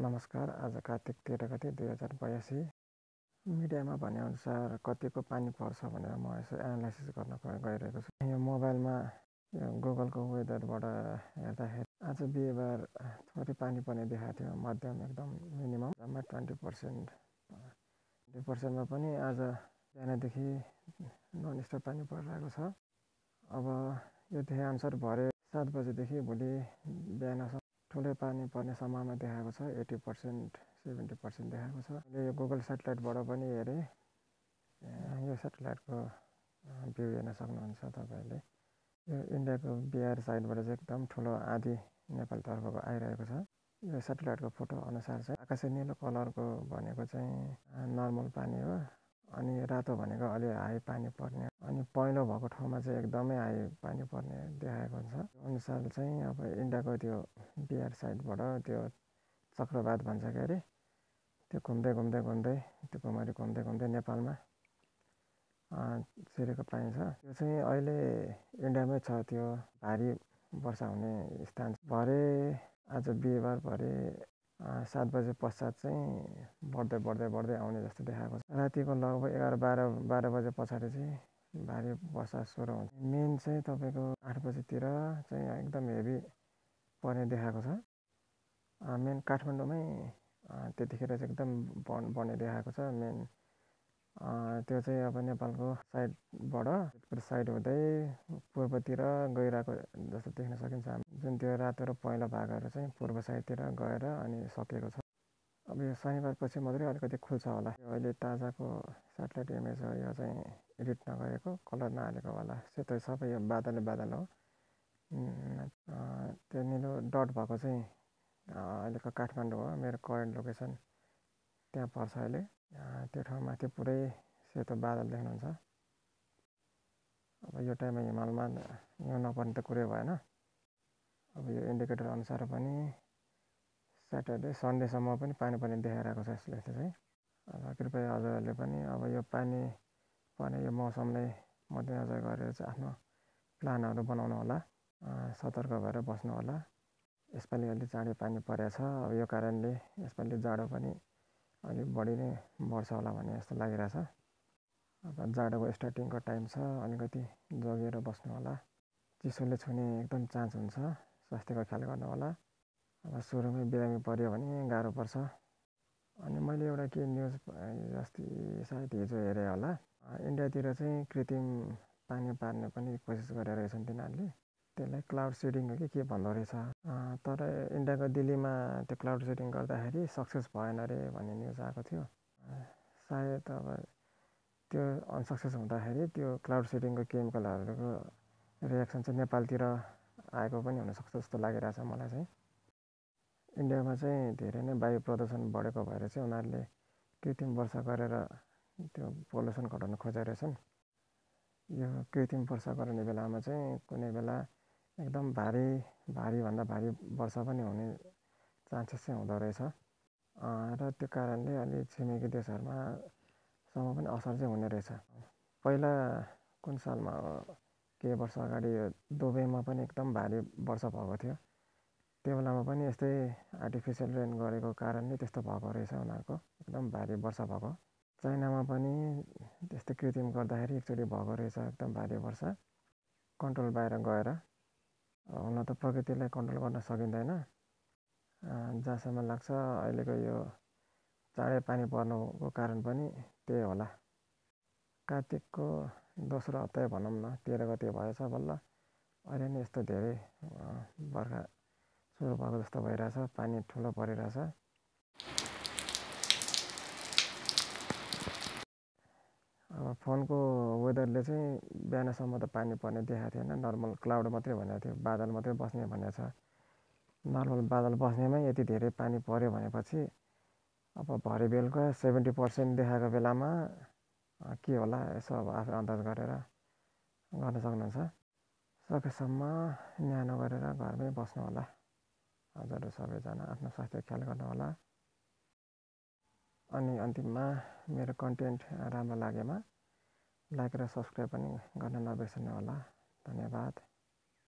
नमस्कार। आज कार्तिक 13 गते 2082 मिडियामा भनेअनुसार कतिको पानी पर्छ भनेर म यसो एनालाइसिस गर्न गइरहेको छु। यो मोबाइलमा यो गुगलको वेदरबाट हेर्दाखेरि आज बिहिबार थोरै पानी पर्ने देखाएको थियो, मध्यम एकदम मिनिमम 20%मा पनि आज बिहानदेखि ननस्टप पानी परिरहेको छ। अब यो देखाअनुसार भरे 7 बजेदेखि भोलि बिहानसम्म ठुलै पानी पर्ने सम्भावना देखाएको छ। 80% 70% देखाएको छ। यो गुगल सेटेलाइटबाट पनि हेरेँ, यो सेटेलाइटको भ्यू हेर्न सक्नुहुन्छ तपाईँहरूले। यो इन्डियाको बिहार साइडबाट चाहिँ एकदम ठुलो आँधी नेपालतर्फको आइरहेको छ। यो सेटेलाइटको फोटो अनुसार चाहिँ आकाशे निलो कलरको भनेको चाहिँ नर्मल पानी हो, अनि रातो भनेको अलि हाई पानी पर्ने, अनि पहेँलो भएको ठाउँमा चाहिँ एकदमै हाई पानी पर्ने देखाएको हुन्छ। अनुसार चाहिँ अब इन्डियाको त्यो बिहार साइडबाट त्यो चक्रवात भन्छ के अरे, त्यो घुम्दै त्यो कुमारी घुम्दै नेपालमा छिरेको पाइन्छ। त्यो चाहिँ अहिले इन्डियामै छ। त्यो भारी वर्षा हुने स्थान भरे आज बिहिबार भरे 7 बजे पश्चात चाहिँ बढ्दै आउने जस्तो देखाएको छ। रातिको लगभग 11-12 बजे पछाडि चाहिँ भारी वर्षा सुरु हुन्छ। मेन चाहिँ तपाईँको 8 बजेतिर चाहिँ एकदम हेभी पर्ने देखाएको छ। मेन काठमाडौँमै त्यतिखेर चाहिँ एकदम बढ्ने देखाएको छ। मेन त्यो चाहिँ अब नेपालको साइडबाट साइड हुँदै पूर्वतिर गइरहेको जस्तो देख्न सकिन्छ। जुन त्यो रातो र पहेँलो भागहरू चाहिँ पूर्व साइडतिर गएर अनि सकिएको छ। अब यो शनिबार पछि मात्रै अलिकति खुल्छ होला। यो अहिले ताजाको सेटेलाइट इमेज हो। यो चाहिँ एडिट नगरेको, कलर नहालेको होला। सेतो सबै यो बादल हो। त्यो निलो डट भएको चाहिँ अहिलेको काठमाडौँ हो। मेरो करेन्ट लोकेसन त्यहाँ पर्छ अहिले। त्यो ठाउँमाथि पुरै सेतो बादल देख्नुहुन्छ। अब यो टाइममा हिमालमा हिउँ नपर्ने त कुरै भएन। अब यो इन्डिकेटर अनुसार पनि स्याटरडे सन्डेसम्म पनि पानी पर्ने देखाइरहेको छ यसले चाहिँ। अब कृपया हजुरहरूले पनि अब यो पानी पर्ने यो मौसमलाई मध्यनजर गरेर चाहिँ आफ्नो प्लानहरू बनाउनु होला। सतर्क भएर बस्नु होला। यसपालि अलि चाँडै पानी परेको छ। अब यो कारणले यसपालि जाडो पनि अलिक बढी नै बढ्छ होला भन्ने जस्तो लागिरहेछ। अब जाडोको स्टार्टिङको टाइम छ, अलिकति जोगिएर बस्नु होला। चिसोले छुने एकदम चान्स हुन्छ, स्वास्थ्यको ख्याल गर्नु होला। अब सुरुमै बिरामी पऱ्यो भने गाह्रो पर्छ। अनि मैले एउटा के न्युज अस्ति सायद हिजो हेरेँ होला, इन्डियातिर चाहिँ कृत्रिम पानी पार्ने पनि कोसिस गरेर रहेछन् तिनीहरूले। त्यसलाई क्लाउड सिडिङ हो कि के भन्दो रहेछ। तर इन्डियाको दिल्लीमा त्यो क्लाउड सिडिङ गर्दाखेरि सक्सेस भएन अरे भन्ने न्युज आएको थियो। सायद अब त्यो अनसक्सेस हुँदाखेरि त्यो क्लाउड सिडिङको केमिकलहरूको रियाक्सन चाहिँ नेपालतिर आएको पनि हुनसक्छ जस्तो लागिरहेछ मलाई चाहिँ। इन्डियामा चाहिँ धेरै नै वायु प्रदूषण बढेको भएर चाहिँ उनीहरूले कृत्रिम वर्षा गरेर त्यो पोल्युसन घटाउन खोजेका रहेछन्। यो कृत्रिम वर्षा गर्ने बेलामा चाहिँ कुनै बेला एकदम भारीभन्दा भारी वर्षा पनि हुने चान्सेस चाहिँ हुँदो रहेछ। र त्यो कारणले अलि छिमेकी देशहरूमा सम्म पनि असर चाहिँ हुने रहेछ। पहिला कुन सालमा हो, केही वर्ष अगाडि दुबईमा पनि एकदम भारी वर्षा भएको थियो। त्यो बेलामा पनि यस्तै आर्टिफिसियल रेन गरेको कारणले त्यस्तो भएको रहेछ उनीहरूको, एकदम भारी वर्षा भएको। चाइनामा पनि त्यस्तै कृत्रिम गर्दाखेरि एकचोटि भएको रहेछ एकदम भारी वर्षा, कन्ट्रोल बाहिर गएर। हुन त प्रकृतिलाई कन्ट्रोल गर्न सकिँदैन। जहाँसम्म लाग्छ अहिलेको यो चाँडै पानी पर्नुको कारण पनि त्यही होला। कार्तिकको दोस्रो हप्ता भनौँ न, 13 गते भएछ बल्ल। अहिले नै यस्तो धेरै बर्खा सुरु भएको जस्तो भइरहेछ, पानी ठुलो परिरहेछ। अब फोनको वेदरले चाहिँ बिहानसम्म त पानी पर्ने देखाएको थिएन, नर्मल क्लाउड मात्रै भनेको थियो, बादल मात्रै बस्ने भनेको छ। नर्मल बादल बस्नेमै यति धेरै पानी पर्यो भनेपछि अब भरे बेलुका 70% देखाएको बेलामा के होला यसो अब आफै अन्दाज गरेर गर्न सक्नुहुन्छ। सकेसम्म न्यानो गरेर घरमै बस्नु होला। हजुरहरू सबैजना आफ्नो स्वास्थ्य ख्याल गर्नु होला। अनि अन्तिममा मेरो कन्टेन्ट राम्रो लागेमा लाइक र सब्सक्राइब पनि गर्न नबिर्सनु होला। धन्यवाद।